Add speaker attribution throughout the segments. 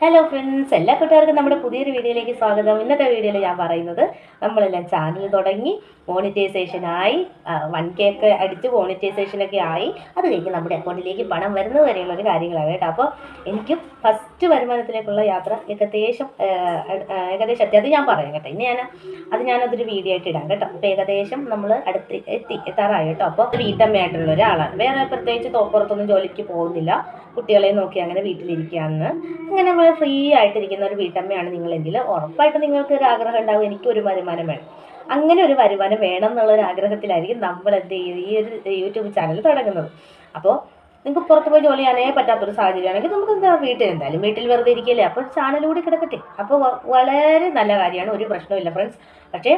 Speaker 1: Hello friends, എല്ലാ കൂട്ടുകാർക്കും നമ്മുടെ പുതിയൊരു വീഡിയോയിലേക്ക് സ്വാഗതം. ഇന്നത്തെ വീഡിയോയിൽ ഞാൻ പറയുന്നത് നമ്മളെല്ലാം ചാനൽ തുടങ്ങി മോണിറ്റൈസേഷനായി 1K ഒക്കെ അടിച്ച് മോണിറ്റൈസേഷനൊക്കെ ആയി അത് കഴിഞ്ഞ് നമ്മുടെ അക്കൗണ്ടിലേക്ക് പണം വരുന്നത് വരെയുള്ളൊരു കാര്യങ്ങളാണ് കേട്ടോ. അപ്പോൾ എനിക്ക് ഫസ്റ്റ് വരുമാനത്തിലേക്കുള്ള യാത്ര ഏകദേശം അത് ഞാൻ പറയാം കേട്ടോ. ഇനി ഞാനതൊരു വീഡിയോ ആയിട്ട് ഇടാം കേട്ടോ. അപ്പോൾ ഏകദേശം നമ്മൾ എത്താറായി കേട്ടോ. അപ്പോൾ വീട്ടമ്മയായിട്ടുള്ള ഒരാളാണ്, വേറെ പ്രത്യേകിച്ച് പുറത്തൊന്നും ജോലിക്ക് പോകുന്നില്ല, കുട്ടികളെ നോക്കി അങ്ങനെ വീട്ടിലിരിക്കുകയെന്ന് അങ്ങനെ നമ്മൾ ഫ്രീ ആയിട്ടിരിക്കുന്ന ഒരു വീട്ടമ്മയാണ് നിങ്ങളെങ്കിൽ ഉറപ്പായിട്ട് നിങ്ങൾക്ക് ഒരു ആഗ്രഹം ഉണ്ടാവും, എനിക്കൊരു വരുമാനം വേണം. അങ്ങനെ ഒരു വരുമാനം വേണം എന്നുള്ളൊരു ആഗ്രഹത്തിലായിരിക്കും നമ്മൾ എന്ത് ചെയ്യും, ഈ ഒരു യൂട്യൂബ് ചാനൽ തുടങ്ങുന്നത്. അപ്പോൾ നിങ്ങൾക്ക് പുറത്ത് പോയി ജോലി ചെയ്യാനേ പറ്റാത്തൊരു സാഹചര്യമാണെങ്കിൽ നമുക്ക് എന്താ വീട്ടിൽ വെറുതെ ഇരിക്കില്ലേ, അപ്പോൾ ചാനൽ കൂടി കിടക്കട്ടെ. അപ്പോൾ വളരെ നല്ല കാര്യമാണ്, ഒരു പ്രശ്നമില്ല ഫ്രണ്ട്സ്. പക്ഷേ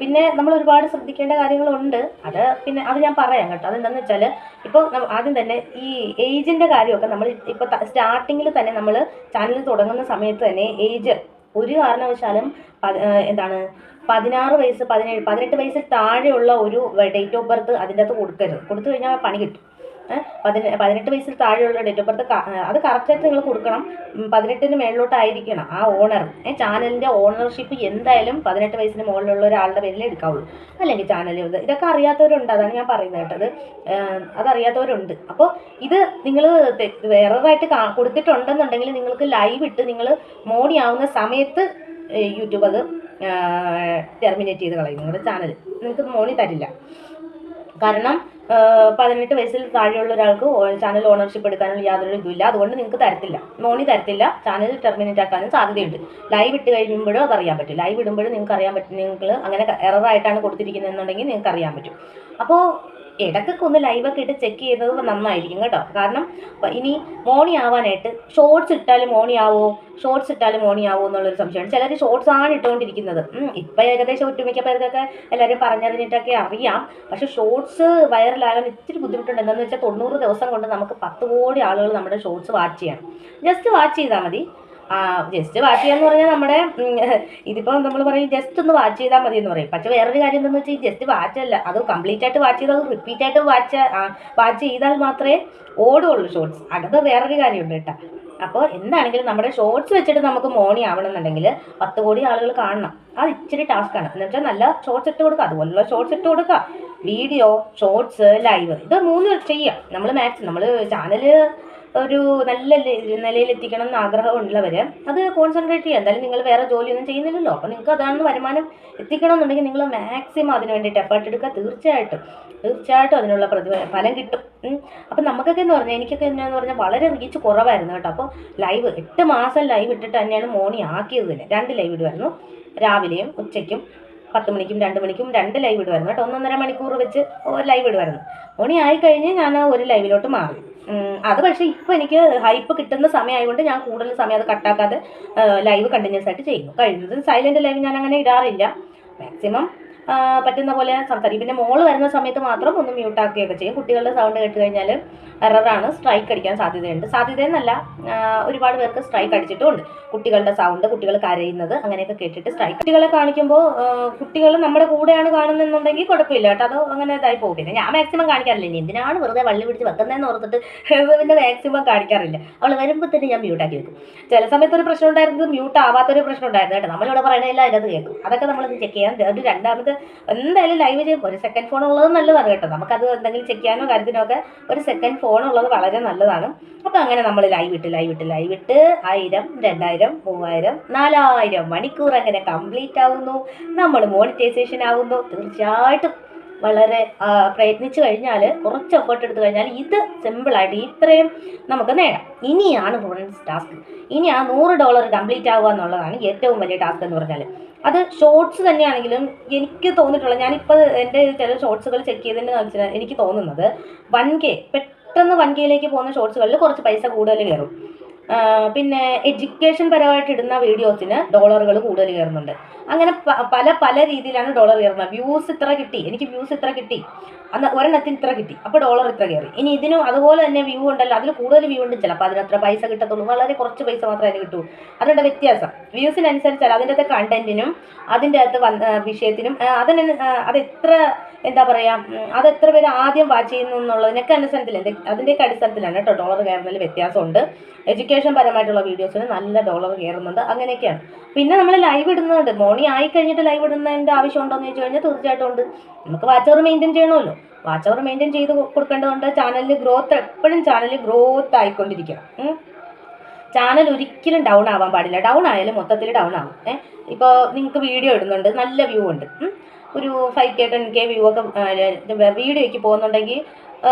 Speaker 1: പിന്നെ നമ്മൾ ഒരുപാട് ശ്രദ്ധിക്കേണ്ട കാര്യങ്ങളുണ്ട്. അത് ഞാൻ പറയാം കേട്ടോ. അതെന്താണെന്ന് വെച്ചാൽ ഇപ്പോൾ ആദ്യം തന്നെ ഈ ഏജിൻ്റെ കാര്യമൊക്കെ നമ്മൾ ഇപ്പോൾ സ്റ്റാർട്ടിങ്ങിൽ തന്നെ നമ്മൾ ചാനൽ തുടങ്ങുന്ന സമയത്ത് തന്നെ ഏജ് ഒരു കാരണവശാലും 16 വയസ്സ് 18 വയസ്സിൽ താഴെയുള്ള ഒരു ഡേറ്റ് ഓഫ് ബർത്ത് അതിൻ്റെ അകത്ത് കൊടുക്കരുത്. കൊടുത്തു കഴിഞ്ഞാൽ പണി കിട്ടും. 18 വയസ്സിൽ താഴെയുള്ള ഡേറ്റ് ഓഫ് ബർത്ത് അത് കറക്റ്റായിട്ട് നിങ്ങൾ കൊടുക്കണം. 18 മേളിലോട്ടായിരിക്കണം ആ ഓണർ. ചാനലിൻ്റെ ഓണർഷിപ്പ് എന്തായാലും 18 വയസ്സിന് മുകളിലുള്ള ഒരാളുടെ പേരിൽ എടുക്കാവുള്ളൂ, അല്ലെങ്കിൽ ചാനൽ ഇതൊക്കെ അറിയാത്തവരുണ്ട്. അതാണ് ഞാൻ പറയുന്നത് കേട്ടത്, അതറിയാത്തവരുണ്ട്. അപ്പോൾ ഇത് നിങ്ങൾ വേറൊരായിട്ട് കൊടുത്തിട്ടുണ്ടെന്നുണ്ടെങ്കിൽ നിങ്ങൾക്ക് ലൈവ് ഇട്ട് നിങ്ങൾ മോണി ആവുന്ന സമയത്ത് യൂട്യൂബ് അത് ടെർമിനേറ്റ് ചെയ്ത് കളയും. നിങ്ങളുടെ ചാനൽ നിങ്ങൾക്ക് മോണി തരില്ല. കാരണം 18 വയസ്സിൽ താഴെയുള്ള ഒരാൾക്ക് ചാനൽ ഓണർഷിപ്പ് എടുക്കാനുള്ള യാതൊരു ഇതുമില്ല. അതുകൊണ്ട് നിങ്ങൾക്ക് മോണി തരത്തില്ല. ചാനൽ ടെർമിനേറ്റ് ആക്കാനും സാധ്യതയുണ്ട്. ലൈവ് ഇട്ട് കഴിയുമ്പോഴും അതറിയാൻ പറ്റും. ലൈവ് ഇടുമ്പോഴും നിങ്ങൾക്ക് അറിയാൻ പറ്റും. നിങ്ങൾ അങ്ങനെ എററായിട്ടാണ് കൊടുത്തിരിക്കുന്നതെന്നുണ്ടെങ്കിൽ നിങ്ങൾക്ക് അറിയാൻ പറ്റും. അപ്പോൾ ഇടയ്ക്കൊക്കെ ഒന്ന് ലൈവൊക്കെ ഇട്ട് ചെക്ക് ചെയ്യുന്നത് നന്നായിരിക്കും കേട്ടോ. കാരണം ഇനി മോണി ആവാനായിട്ട് ഷോർട്സ് ഇട്ടാലും മോണി ആവോ എന്നുള്ളൊരു സംശയമാണ്. ചിലർ ഷോർട്സ് ആണ് ഇട്ടുകൊണ്ടിരിക്കുന്നത്. ഇപ്പം ഏകദേശം ഒട്ടുമിക്ക പേർക്കൊക്കെ എല്ലാവരും പറഞ്ഞറിഞ്ഞിട്ടൊക്കെ അറിയാം. പക്ഷേ ഷോർട്സ് വൈറലാകാൻ ഇത്തിരി ബുദ്ധിമുട്ടുണ്ട്. എന്താണെന്ന് വെച്ചാൽ 90 ദിവസം കൊണ്ട് നമുക്ക് 10 കോടി ആളുകൾ നമ്മുടെ ഷോർട്സ് വാച്ച് ചെയ്യണം. ജസ്റ്റ് വാച്ച് ചെയ്താൽ മതി. ജസ്റ്റ് വാച്ച് ചെയ്യാന്ന് പറഞ്ഞാൽ നമ്മുടെ ഇതിപ്പോൾ നമ്മൾ പറയും ജസ്റ്റ് ഒന്ന് വാച്ച് ചെയ്താൽ മതി എന്ന് പറയും. പക്ഷേ വേറൊരു കാര്യം എന്താണെന്ന് വെച്ചാൽ ഈ ജസ്റ്റ് വാച്ച് അല്ല, അത് കംപ്ലീറ്റ് ആയിട്ട് വാച്ച് ചെയ്താൽ റിപ്പീറ്റ് ആയിട്ട് വാച്ച് ചെയ്താൽ മാത്രമേ ഓടുകയുള്ളൂ ഷോർട്സ്. അത് വേറൊരു കാര്യമുണ്ട് കേട്ടോ. അപ്പോൾ എന്താണെങ്കിലും നമ്മുടെ ഷോർട്സ് വെച്ചിട്ട് നമുക്ക് മോണി ആവണമെന്നുണ്ടെങ്കിൽ 10 കോടി ആളുകൾ കാണണം. അത് ഇച്ചിരി ടാസ്ക്കാണ്. എന്ന് വെച്ചാൽ നല്ല ഷോർട്സ് ഇട്ട് കൊടുക്കുക, അതുപോലുള്ള ഷോർട്സ് ഇട്ട് കൊടുക്കുക. വീഡിയോ, ഷോർട്സ്, ലൈവ്, ഇത് 3 ചെയ്യാം. നമ്മൾ ചാനൽ ഒരു നല്ല നിലയിൽ എത്തിക്കണം എന്ന് ആഗ്രഹമുള്ളവർ അത് കോൺസെൻട്രേറ്റ് ചെയ്യുക. എന്തായാലും നിങ്ങൾ വേറെ ജോലിയൊന്നും ചെയ്യുന്നില്ലല്ലോ. അപ്പോൾ നിങ്ങൾക്ക് അതാണ് വരുമാനം എത്തിക്കണമെന്നുണ്ടെങ്കിൽ നിങ്ങൾ മാക്സിമം അതിന് വേണ്ടിയിട്ട് എഫേർട്ട് എടുക്കുക. തീർച്ചയായിട്ടും അതിനുള്ള ഫലം കിട്ടും. അപ്പം നമുക്കൊക്കെ എനിക്കൊക്കെ എന്ന് പറഞ്ഞാൽ വളരെ റീച്ച് കുറവായിരുന്നു കേട്ടോ. അപ്പോൾ 8 മാസം ലൈവ് ഇട്ടിട്ട് തന്നെയാണ് മോണി ആക്കിയത് തന്നെ. 2 ലൈവ് ഇടുമായിരുന്നു, രാവിലെയും ഉച്ചയ്ക്കും 10 മണിക്കും 2 മണിക്കും 2 ലൈവ് ഇടുമായിരുന്നു കേട്ടോ. 1.5 മണിക്കൂർ വെച്ച് ലൈവ് ഇടുമായിരുന്നു. മോണി ആയിക്കഴിഞ്ഞ് ഞാൻ ഒരു ലൈവിലോട്ട് മാറി. അത് പക്ഷേ ഇപ്പോൾ എനിക്ക് ഹൈപ്പ് കിട്ടുന്ന സമയമായതുകൊണ്ട് ഞാൻ കൂടുതൽ സമയം അത് കട്ടാക്കാതെ ലൈവ് കണ്ടിന്യൂസ് ആയിട്ട് ചെയ്യുന്നു. കഴിയുന്നത് സൈലൻറ്റ് ലൈവ് ഞാൻ അങ്ങനെ ഇടാറില്ല. മാക്സിമം പറ്റുന്ന പോലെ സംസാരിക്കും. പിന്നെ മോള് വരുന്ന സമയത്ത് മാത്രം ഒന്ന് മ്യൂട്ടാക്കുകയൊക്കെ ചെയ്യും. കുട്ടികളുടെ സൗണ്ട് കേട്ട് കഴിഞ്ഞാൽ എററാണ്, സ്ട്രൈക്ക് അടിക്കാൻ സാധ്യതയെന്നല്ല, ഒരുപാട് പേർക്ക് സ്ട്രൈക്ക് അടിച്ചിട്ടുമുണ്ട്. കുട്ടികളുടെ സൗണ്ട്, കുട്ടികൾ കരയുന്നത് അങ്ങനെയൊക്കെ കേട്ടിട്ട് സ്ട്രൈക്ക്. കുട്ടികളെ കാണിക്കുമ്പോൾ കുട്ടികൾ നമ്മുടെ കൂടെയാണ് കാണുന്നെന്നുണ്ടെങ്കിൽ കുഴപ്പമില്ല കേട്ടോ. അത് അങ്ങനെ ഇതായി പോകും. പിന്നെ ഞാൻ മാക്സിമം കാണിക്കാറില്ല. ഇനി എന്തിനാണ് വെറുതെ വള്ളി പിടിച്ച് വെക്കുന്നതെന്ന് ഓർത്തിട്ട് പിന്നെ മാക്സിമം കാണിക്കാറില്ല. അവൾ വരുമ്പോൾ തന്നെ ഞാൻ മ്യൂട്ടാക്കി വെക്കും. ചില സമയത്ത് ഒരു പ്രശ്നം ഉണ്ടായിരുന്നത് മ്യൂട്ട് ആവാത്തൊരു പ്രശ്നം ഉണ്ടായിരുന്നു കേട്ടോ. നമ്മളിവിടെ പറയണതില്ല, അതിനകത്ത് കേൾക്കും. അതൊക്കെ നമ്മളത് ചെക്ക് ചെയ്യാൻ. ഒരു രണ്ടാമത് എന്തായാലും ലൈവ് ചെയ്യുമ്പോൾ ഒരു സെക്കൻഡ് ഫോൺ ഉള്ളത് നല്ലതാണ് കേട്ടോ. നമുക്കത് എന്തെങ്കിലും ചെക്ക് ചെയ്യാനോ കാര്യത്തിനോ ഒക്കെ ഒരു സെക്കൻഡ് ഫോൺ ഉള്ളത് വളരെ നല്ലതാണ്. അപ്പോൾ അങ്ങനെ നമ്മൾ ലൈവ് ഇട്ട് 1000, 2000, 3000, 4000 മണിക്കൂർ അങ്ങനെ കംപ്ലീറ്റ് ആവുന്നു. നമ്മൾ മോണിറ്റൈസേഷൻ ആവുന്നു. തീർച്ചയായിട്ടും വളരെ പ്രയത്നിച്ചു കഴിഞ്ഞാൽ, കുറച്ച് എഫേർട്ട് എടുത്തു കഴിഞ്ഞാൽ ഇത് സിമ്പിളായിട്ട് ഇത്രയും നമുക്ക് നേടാം. ഇനിയാണ് ഫ്രണ്ട്സ് ടാസ്ക്. ഇനി ആ $100 കംപ്ലീറ്റ് ആവുക എന്നുള്ളതാണ് ഏറ്റവും വലിയ ടാസ്ക് എന്ന് പറഞ്ഞാൽ. അത് ഷോർട്സ് തന്നെയാണെങ്കിലും എനിക്ക് തോന്നിയിട്ടുള്ള, ഞാനിപ്പോൾ എൻ്റെ ചില ഷോർട്സുകൾ ചെക്ക് ചെയ്തതിൻ്റെ വെച്ചാൽ എനിക്ക് തോന്നുന്നത് 1K പെട്ടെന്ന് 1Kയിലേക്ക് പോകുന്ന ഷോർട്സുകളിൽ കുറച്ച് പൈസ കൂടുതൽ കയറും. പിന്നെ എഡ്യൂക്കേഷൻ പരമായിട്ട് ഇടുന്ന വീഡിയോസിന് ഡോളറുകൾ കൂടുതൽ കയറുന്നുണ്ട്. അങ്ങനെ പല രീതിയിലാണ് ഡോളർ കയറുന്നത്. എനിക്ക് വ്യൂസ് ഇത്ര കിട്ടി, അന്ന് ഒരെണ്ണത്തിന് ഇത്ര കിട്ടി, അപ്പോൾ ഡോളർ ഇത്ര കയറി. ഇനി ഇതിനും അതുപോലെ തന്നെ വ്യൂ ഉണ്ടല്ലോ, അതിൽ കൂടുതൽ വ്യൂ ഉണ്ട്, ചിലപ്പോൾ അതിനത്ര പൈസ കിട്ടത്തുള്ളൂ, വളരെ കുറച്ച് പൈസ മാത്രമേ അതിന് കിട്ടൂ. അതുകൊണ്ട് വ്യത്യാസം വ്യൂസിനനുസരിച്ചല്ല, അതിൻ്റെ അകത്ത് കണ്ടന്റിനും അതിൻ്റെ അകത്ത് വിഷയത്തിനും അതെത്ര അതെത്ര പേര് ആദ്യം വാച്ച് ചെയ്യുന്നു എന്നുള്ളതിനൊക്കെ അതിൻ്റെയൊക്കെ അടിസ്ഥാനത്തിലാണ് കേട്ടോ ഡോളർ കയറുന്നതിൽ വ്യത്യാസമുണ്ട്. എഡ്യൂക്കേഷൻ എഡ്യൂക്കേഷൻ പരമായിട്ടുള്ള വീഡിയോസിന് നല്ല ഡോളർ കയറുന്നുണ്ട്. അങ്ങനെയൊക്കെയാണ്. പിന്നെ നമ്മൾ ലൈവ് ഇടുന്നുണ്ട്. മോർണിംഗ് ആയി കഴിഞ്ഞിട്ട് ലൈവ് ഇടുന്നതിൻ്റെ ആവശ്യമുണ്ടോ എന്ന് ചോദിച്ചു കഴിഞ്ഞാൽ തീർച്ചയായിട്ടും ഉണ്ട്. നമുക്ക് വാച്ച് അവർ മെയിൻറ്റെയിൻ ചെയ്യണമല്ലോ. വാച്ച് അവർ മെയിൻറ്റെയിൻ ചെയ്ത് കൊടുക്കേണ്ടതുകൊണ്ട് ചാനലിൽ ഗ്രോത്ത്, എപ്പോഴും ചാനലിൽ ഗ്രോത്ത് ആയിക്കൊണ്ടിരിക്കണം. ചാനൽ ഒരിക്കലും ഡൗൺ ആവാൻ പാടില്ല. ഡൗൺ ആയാലും മൊത്തത്തിൽ ഡൗൺ ആവും. ഇപ്പോൾ നിങ്ങൾക്ക് വീഡിയോ ഇടുന്നുണ്ട്, നല്ല വ്യൂ ഉണ്ട്, ഒരു 5K 10K വ്യൂ ഒക്കെ വീഡിയോയ്ക്ക് പോകുന്നുണ്ടെങ്കിൽ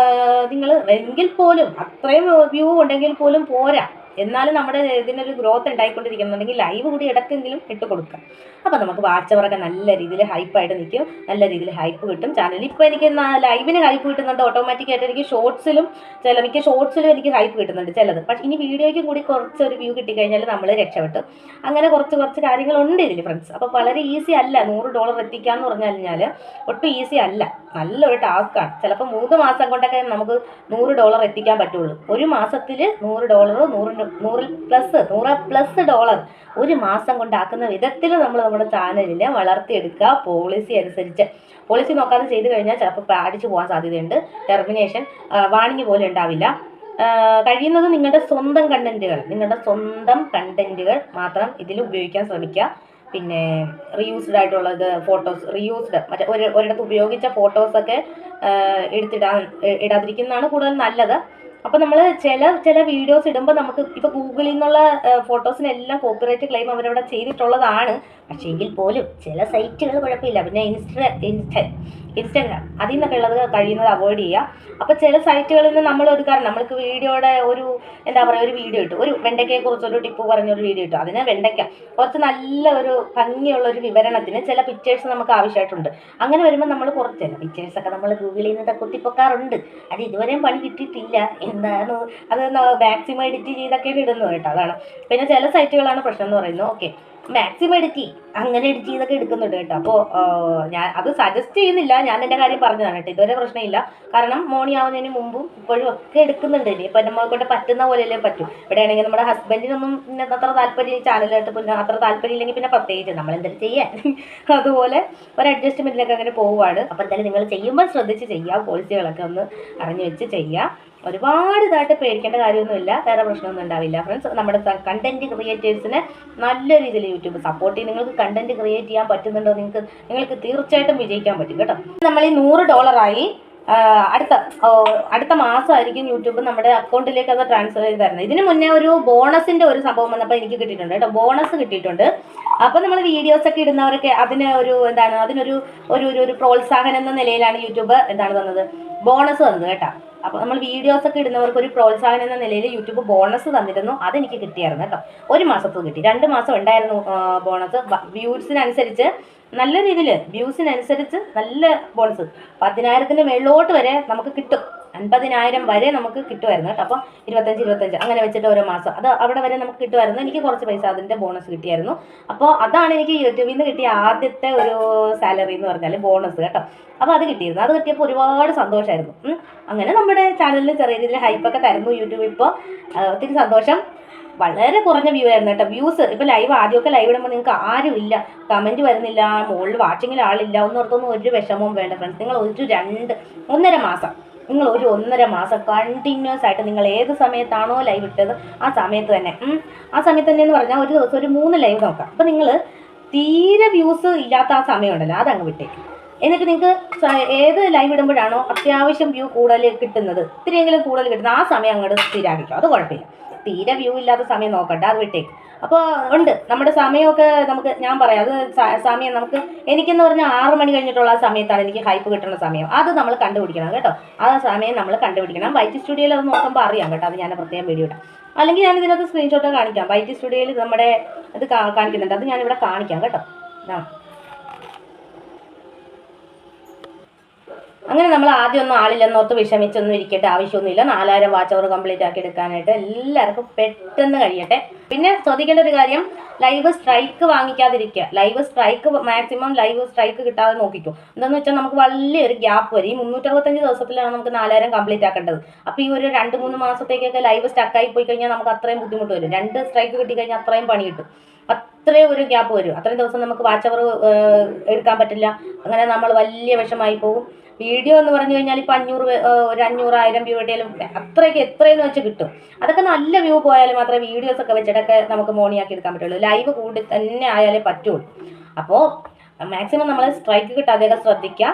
Speaker 1: നിങ്ങൾ എങ്കിൽ പോലും അത്രയും വ്യൂ ഉണ്ടെങ്കിൽ പോലും പോരാ. എന്നാലും നമ്മുടെ ഇതിനൊരു ഗ്രോത്ത് ഉണ്ടായിക്കൊണ്ടിരിക്കുന്നുണ്ടെങ്കിൽ ലൈവ് കൂടി ഇടയ്ക്കെങ്കിലും ഇട്ട് കൊടുക്കാം. അപ്പോൾ നമുക്ക് വാച്ച് അവറൊക്കെ നല്ല രീതിയിൽ ഹൈപ്പായിട്ട് നിൽക്കും, നല്ല രീതിയിൽ ഹൈപ്പ് കിട്ടും ചാനലിൽ. ഇപ്പോൾ എനിക്ക് ലൈവിന് ഹൈപ്പ് കിട്ടുന്നുണ്ട്, ഓട്ടോമാറ്റിക്കായിട്ട് എനിക്ക് ഷോർട്സിലും മിക്ക ഷോർട്സിലും എനിക്ക് ഹൈപ്പ് കിട്ടുന്നുണ്ട് ചിലത്. പക്ഷേ ഇനി വീഡിയോയ്ക്കും കൂടി കുറച്ചൊരു വ്യൂ കിട്ടിക്കഴിഞ്ഞാൽ നമ്മൾ രക്ഷപ്പെട്ടു. അങ്ങനെ കുറച്ച് കാര്യങ്ങളുണ്ട് ഇതിൽ ഫ്രണ്ട്സ്. അപ്പോൾ വളരെ ഈസി അല്ല $100 എത്തിക്കാമെന്ന് പറഞ്ഞു കഴിഞ്ഞാൽ, ഒട്ടും ഈസി അല്ല, നല്ലൊരു ടാസ്ക്കാണ്. ചിലപ്പോൾ 3 മാസം കൊണ്ടൊക്കെ നമുക്ക് $100 എത്തിക്കാൻ പറ്റുള്ളൂ. ഒരു മാസത്തിൽ $100 $100+ ഒരു മാസം കൊണ്ടാക്കുന്ന വിധത്തിൽ നമ്മൾ നമ്മുടെ ചാനലിനെ വളർത്തിയെടുക്കുക. പോളിസി നോക്കാതെ ചെയ്ത് കഴിഞ്ഞാൽ ചിലപ്പോൾ അടിച്ചു പോകാൻ സാധ്യതയുണ്ട്. ടെർമിനേഷൻ വാണിംഗ് പോലെ ഉണ്ടാവില്ല. കഴിയുന്നത് നിങ്ങളുടെ സ്വന്തം കണ്ടന്റുകൾ മാത്രം ഇതിൽ ഉപയോഗിക്കാൻ ശ്രമിക്കുക. പിന്നെ റീയൂസ്ഡ് ആയിട്ടുള്ളത് ഫോട്ടോസ്, മറ്റേ ഒരിടത്ത് ഉപയോഗിച്ച ഫോട്ടോസൊക്കെ ഇടാതിരിക്കുന്നതാണ് കൂടുതൽ നല്ലത്. അപ്പോൾ നമ്മൾ ചില വീഡിയോസ് ഇടുമ്പോൾ നമുക്ക് ഇപ്പോൾ ഗൂഗിളിൽ നിന്നുള്ള ഫോട്ടോസിനെല്ലാം കോപ്പിറൈറ്റ് ക്ലെയിം അവരവിടെ ചെയ്തിട്ടുള്ളതാണ്. പക്ഷേ എങ്കിൽ പോലും ചില സൈറ്റുകൾ കുഴപ്പമില്ല. പിന്നെ ഇൻസ്റ്റാഗ്രാം അതിൽ നിന്നൊക്കെ ഉള്ളത് കഴിയുന്നത് അവോയ്ഡ് ചെയ്യുക. അപ്പോൾ ചില സൈറ്റുകളിൽ നിന്ന് നമ്മൾ എടുക്കാറുണ്ട്. നമ്മൾക്ക് വീഡിയോയുടെ ഒരു വീഡിയോ ഇട്ടു, ഒരു വെണ്ടയ്ക്കയെക്കുറിച്ചൊരു ടിപ്പ് പറഞ്ഞൊരു വീഡിയോ ഇട്ടു. അതിന് വെണ്ടയ്ക്ക കുറച്ച് നല്ല ഒരു ഭംഗിയുള്ളൊരു വിവരണത്തിന് ചില പിക്ചേഴ്സ് നമുക്ക് ആവശ്യമായിട്ടുണ്ട്. അങ്ങനെ വരുമ്പോൾ നമ്മൾ കുറച്ച് പിക്ചേഴ്സൊക്കെ നമ്മൾ ഗൂഗിളിൽ നിന്നൊക്കെ കുത്തിപ്പൊക്കാറുണ്ട്. അത് ഇതുവരെയും പണി കിട്ടിയിട്ടില്ല. എന്താണ് അത് മാക്സിമം എഡിറ്റ് ചെയ്തൊക്കെ ഇടുന്നത് കേട്ടോ. അതാണ്. പിന്നെ ചില സൈറ്റുകളാണ് പ്രശ്നം എന്ന് പറയുന്നത്. ഓക്കെ, മാക്സിമം എഡിറ്റ് ചെയ്തൊക്കെ എടുക്കുന്നുണ്ട് കേട്ടോ. അപ്പോൾ ഞാൻ അത് സജസ്റ്റ് ചെയ്യുന്നില്ല, ഞാൻ എൻ്റെ കാര്യം പറഞ്ഞതാണ് കേട്ടോ. ഇതുവരെ പ്രശ്നമില്ല. കാരണം മോർണിംഗ് ആവുന്നതിന് മുമ്പും ഇപ്പോഴും ഒക്കെ എടുക്കുന്നുണ്ട്. ഇനി ഇപ്പം നമ്മളെ കൊണ്ട് പറ്റുന്ന പോലെയല്ലേ പറ്റും. ഇവിടെയാണെങ്കിൽ നമ്മുടെ ഹസ്ബൻഡിനൊന്നും പിന്നെ അത്ര താല്പര്യം ചാനലായിട്ട് പിന്നെ അത്ര താല്പര്യം ഇല്ലെങ്കിൽ പിന്നെ പ്രത്യേകിച്ച് നമ്മളെന്തെങ്കിലും ചെയ്യാൻ അതുപോലെ ഒരു അഡ്ജസ്റ്റ്മെൻറ്റിലൊക്കെ അങ്ങനെ പോവുകയാണ്. അപ്പോൾ എന്തായാലും നിങ്ങൾ ചെയ്യുമ്പോൾ ശ്രദ്ധിച്ച് ചെയ്യുക, പോളിസികളൊക്കെ ഒന്ന് അറിഞ്ഞു വെച്ച് ചെയ്യുക. ഒരുപാട് ഇതായിട്ട് പേടിക്കേണ്ട കാര്യമൊന്നുമില്ല, വേറെ പ്രശ്നമൊന്നും ഉണ്ടാവില്ല ഫ്രണ്ട്സ്. നമ്മുടെ കണ്ടന്റ് ക്രിയേറ്റേഴ്സിനെ നല്ല രീതിയിൽ യൂട്യൂബ് സപ്പോർട്ട് ചെയ്യും. നിങ്ങൾക്ക് കണ്ടന്റ് ക്രിയേറ്റ് ചെയ്യാൻ പറ്റുന്നുണ്ടോ, നിങ്ങൾക്ക് തീർച്ചയായിട്ടും വിജയിക്കാൻ പറ്റും കേട്ടോ. നമ്മൾ ഈ $100 അടുത്ത മാസമായിരിക്കും യൂട്യൂബ് നമ്മുടെ അക്കൗണ്ടിലേക്ക് അത് ട്രാൻസ്ഫർ ചെയ്ത് തരുന്നത്. ഇതിന് മുന്നേ ഒരു ബോണസിൻ്റെ ഒരു സംഭവം വന്നപ്പോൾ എനിക്ക് കിട്ടിയിട്ടുണ്ട് കേട്ടോ, ബോണസ് കിട്ടിയിട്ടുണ്ട്. അപ്പോൾ നമ്മൾ വീഡിയോസൊക്കെ ഇടുന്നവരൊക്കെ അതിനൊരു പ്രോത്സാഹനം എന്ന നിലയിലാണ് യൂട്യൂബ് തന്നത്, ബോണസ് തന്നത് കേട്ടോ. അപ്പോൾ നമ്മൾ വീഡിയോസൊക്കെ ഇടുന്നവർക്ക് ഒരു പ്രോത്സാഹനം എന്ന നിലയിൽ യൂട്യൂബ് ബോണസ് തന്നിരുന്നു. അതെനിക്ക് കിട്ടിയായിരുന്നു കേട്ടോ. 1 മാസത്തിൽ കിട്ടി. 2 മാസം ഉണ്ടായിരുന്നു ബോണസ്. വ്യൂസിനനുസരിച്ച് നല്ല രീതിയിൽ വ്യൂസിനനുസരിച്ച് നല്ല ബോണസ് 10,000-ന് മേളിലോട്ട് വരെ നമുക്ക് കിട്ടും. 50,000 വരെ നമുക്ക് കിട്ടുമായിരുന്നു കേട്ടോ. അപ്പോൾ 25 അങ്ങനെ വെച്ചിട്ട് ഓരോ മാസം അത് അവിടെ വരെ നമുക്ക് കിട്ടുമായിരുന്നു. എനിക്ക് കുറച്ച് പൈസ അതിൻ്റെ ബോണസ് കിട്ടിയായിരുന്നു. അപ്പോൾ അതാണ് എനിക്ക് യൂട്യൂബിൽ നിന്ന് കിട്ടിയ ആദ്യത്തെ ഒരു സാലറി എന്ന് പറഞ്ഞാൽ ബോണസ് കേട്ടോ. അപ്പോൾ അത് കിട്ടിയിരുന്നു. അത് കിട്ടിയപ്പോൾ ഒരുപാട് സന്തോഷമായിരുന്നു. അങ്ങനെ നമ്മുടെ ചാനലിൽ ചെറിയ രീതിയിൽ ഹൈപ്പൊക്കെ തരുന്നു യൂട്യൂബ് ഇപ്പോൾ. ഒത്തിരി സന്തോഷം. വളരെ കുറഞ്ഞ വ്യൂ ആയിരുന്നു കേട്ടോ. വ്യൂസ് ഇപ്പോൾ ആദ്യമൊക്കെ ലൈവ് ഇടുമ്പോൾ നിങ്ങൾക്ക് ആരും ഇല്ല, കമൻറ്റ് വരുന്നില്ല, മുകളിൽ വാച്ചിങ്ങിൽ ആളില്ല, ഒന്നോർത്തൊന്നും ഒരു വിഷമവും വേണ്ട ഫ്രണ്ട്സ്. നിങ്ങൾ ഒരു 1.5 മാസം കണ്ടിന്യൂസ് ആയിട്ട് നിങ്ങൾ ഏത് സമയത്താണോ ലൈവ് ഇട്ടത് ആ സമയത്ത് തന്നെ എന്ന് പറഞ്ഞാൽ ഒരു ദിവസം ഒരു 3 ലൈവ് നോക്കാം. അപ്പോൾ നിങ്ങൾ തീരെ വ്യൂസ് ഇല്ലാത്ത ആ സമയമുണ്ടല്ലോ അതങ്ങ് വിട്ടേക്ക്. എന്നിട്ട് നിങ്ങൾക്ക് ഏത് ലൈവ് ഇടുമ്പോഴാണോ അത്യാവശ്യം വ്യൂ കൂടുതൽ കിട്ടുന്നത്, ഇത്തിരിയെങ്കിലും കൂടുതൽ കിട്ടുന്നത്, ആ സമയം അങ്ങോട്ട് സ്ഥിരാക്കിക്കോ. അത് കുഴപ്പമില്ല. തീരെ വ്യൂ ഇല്ലാത്ത സമയം നോക്കണ്ട, അത് വിട്ടേക്ക്. അപ്പോൾ ഉണ്ട് നമ്മുടെ സമയമൊക്കെ ഞാൻ പറയാം, അത് സമയം എനിക്കെന്ന് പറഞ്ഞാൽ 6 മണി കഴിഞ്ഞിട്ടുള്ള ആ സമയത്താണ് എനിക്ക് ഹൈപ്പ് കിട്ടുന്ന സമയം. അത് നമ്മൾ കണ്ടുപിടിക്കണം കേട്ടോ. ആ സമയം നമ്മൾ കണ്ടുപിടിക്കണം. വൈറ്റ് സ്റ്റുഡിയോയിൽ അത് നോക്കുമ്പോൾ അറിയാം കേട്ടോ. അത് ഞാൻ പ്രത്യേകം വീഡിയോ ഇടാം. അല്ലെങ്കിൽ ഞാൻ ഇതിനകത്ത് സ്ക്രീൻഷോട്ട് കാണിക്കാം. വൈറ്റ് സ്റ്റുഡിയോയിൽ നമ്മുടെ ഇത് കാണിക്കുന്നുണ്ട്, അത് ഞാനിവിടെ കാണിക്കാം കേട്ടോ. അങ്ങനെ നമ്മൾ ആദ്യമൊന്നും ആളില്ലെന്നോർത്ത് വിഷമിച്ചൊന്നും ഇരിക്കേണ്ട ആവശ്യമൊന്നുമില്ല. 4000 വാച്ച് അവർ കംപ്ലീറ്റ് ആക്കി എടുക്കാനായിട്ട് എല്ലാവർക്കും പെട്ടെന്ന് കഴിയട്ടെ. പിന്നെ ശ്രദ്ധിക്കേണ്ട ഒരു കാര്യം, ലൈവ് സ്ട്രൈക്ക് വാങ്ങിക്കാതിരിക്കുക. മാക്സിമം ലൈവ് സ്ട്രൈക്ക് കിട്ടാതെ നോക്കിക്കോ. എന്താണെന്ന് വെച്ചാൽ നമുക്ക് വലിയൊരു ഗ്യാപ്പ് വരും. ഈ 365 ദിവസത്തിലാണ് നമുക്ക് 4000 കംപ്ലീറ്റ് ആക്കേണ്ടത്. അപ്പോൾ ഈ ഒരു 2-3 മാസത്തേക്കൊക്കെ ലൈവ് സ്റ്റക്കായി പോയി കഴിഞ്ഞാൽ നമുക്ക് അത്രയും ബുദ്ധിമുട്ട് വരും. 2 സ്ട്രൈക്ക് കിട്ടിക്കഴിഞ്ഞാൽ അത്രയും പണി കിട്ടും. അത്രയും ഒരു ഗ്യാപ്പ് വരും. അത്രയും ദിവസം നമുക്ക് വാച്ച് അവർ എടുക്കാൻ പറ്റില്ല. അങ്ങനെ നമ്മൾ വലിയ വിഷമായി പോകും. വീഡിയോ എന്ന് പറഞ്ഞു കഴിഞ്ഞാൽ ഇപ്പം 500 ഒരു 500,000 വ്യൂ കിട്ടിയാലും അത്രയ്ക്ക് എത്രയെന്ന് വെച്ച് കിട്ടും. അതൊക്കെ നല്ല വ്യൂ പോയാലും മാത്രമേ വീഡിയോസൊക്കെ വെച്ചിട്ടൊക്കെ നമുക്ക് മോണിയാക്കി എടുക്കാൻ പറ്റുള്ളൂ. ലൈവ് കൂടി തന്നെ ആയാലേ പറ്റുള്ളൂ. അപ്പോൾ മാക്സിമം നമ്മൾ സ്ട്രൈക്ക് കിട്ടാതെയൊക്കെ ശ്രദ്ധിക്കുക.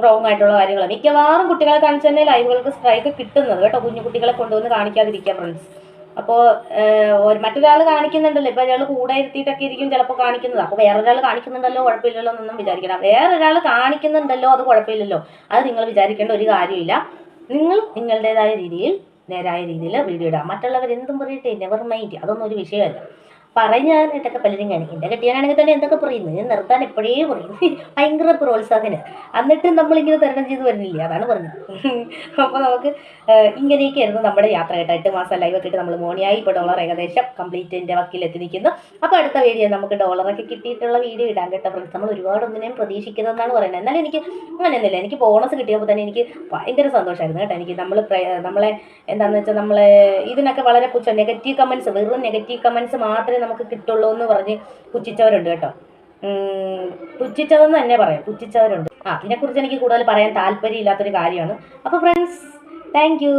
Speaker 1: റോങ് ആയിട്ടുള്ള കാര്യങ്ങൾ മിക്കവാറും കുട്ടികളെ കാണിച്ച് തന്നെ ലൈവുകൾക്ക് സ്ട്രൈക്ക് കിട്ടുന്നത് കേട്ടോ. കുഞ്ഞു കുട്ടികളെ കൊണ്ടുവന്ന് കാണിക്കാതിരിക്കുക ഫ്രണ്ട്സ്. അപ്പോൾ മറ്റൊരാൾ കാണിക്കുന്നുണ്ടല്ലോ, ഇപ്പോൾ ഒരാൾ കൂടെ ഇരുത്തിയിട്ടൊക്കെ ഇരിക്കും ചിലപ്പോൾ കാണിക്കുന്നത്. അപ്പോൾ വേറൊരാൾ കാണിക്കുന്നുണ്ടല്ലോ കുഴപ്പമില്ലല്ലോ എന്നൊന്നും വിചാരിക്കണം. വേറൊരാൾ കാണിക്കുന്നുണ്ടല്ലോ അത് കുഴപ്പമില്ലല്ലോ, അത് നിങ്ങൾ വിചാരിക്കേണ്ട ഒരു കാര്യമില്ല. നിങ്ങൾ നിങ്ങളുടേതായ രീതിയിൽ നേരായ രീതിയിൽ വീഡിയോ ഇടാം. മറ്റുള്ളവരെന്തും പറയട്ടെ, നെവർ മൈൻഡ്, അതൊന്നും ഒരു വിഷയമല്ല. പറയാനായിട്ടൊക്കെ പലരും കാണിക്കും. എൻ്റെ കെട്ടിയാനാണെങ്കിൽ തന്നെ എന്തൊക്കെ പറയുന്നു, ഞാൻ നിർത്താൻ എപ്പോഴേ പറയും, ഭയങ്കര പ്രോത്സാഹനം. എന്നിട്ട് നമ്മളിങ്ങനെ തരണം ചെയ്ത് വരുന്നില്ല, അതാണ് പറഞ്ഞത്. അപ്പോൾ നമുക്ക് ഇങ്ങനെയൊക്കെയായിരുന്നു നമ്മുടെ യാത്ര കേട്ടോ. 8 മാസം ലൈവൊക്കെ ഇട്ട് നമ്മൾ മോണിയായി. ഇപ്പോൾ ഡോളർ ഏകദേശം കംപ്ലീറ്റിൻ്റെ വക്കിലെത്തി നിൽക്കുന്നു. അപ്പോൾ അടുത്ത വീഡിയോ നമുക്ക് ഡോളറൊക്കെ കിട്ടിയിട്ടുള്ള വീഡിയോ ഇടാൻ കേട്ടോ ഫ്രണ്ട്സ്. നമ്മൾ ഒരുപാടൊന്നിനെയും പ്രതീക്ഷിക്കുന്നതെന്നാണ് പറയുന്നത്. എന്നാലും എനിക്ക് അങ്ങനെയൊന്നുമില്ല. എനിക്ക് ബോണസ് കിട്ടിയപ്പോൾ തന്നെ എനിക്ക് ഭയങ്കര സന്തോഷമായിരുന്നു കേട്ടോ. എനിക്ക് നമ്മളെ എന്താണെന്ന് വെച്ചാൽ നമ്മളെ ഇതിനൊക്കെ വളരെ പുച്ഛം, നെഗറ്റീവ് കമൻറ്റ്സ്, വെറും നെഗറ്റീവ് കമൻറ്റ്സ് മാത്രമേ നമുക്ക് കിട്ടുള്ളൂ എന്ന് പറഞ്ഞ് പുച്ഛിച്ചവരുണ്ട് കേട്ടോ. പുച്ഛിച്ചതെന്ന് തന്നെ പറയാം, പുച്ഛിച്ചവരുണ്ട്. ഇതിനെക്കുറിച്ച് എനിക്ക് കൂടുതൽ പറയാൻ താല്പര്യമില്ലാത്തൊരു കാര്യമാണ്. അപ്പോൾ ഫ്രണ്ട്സ്, താങ്ക് യു.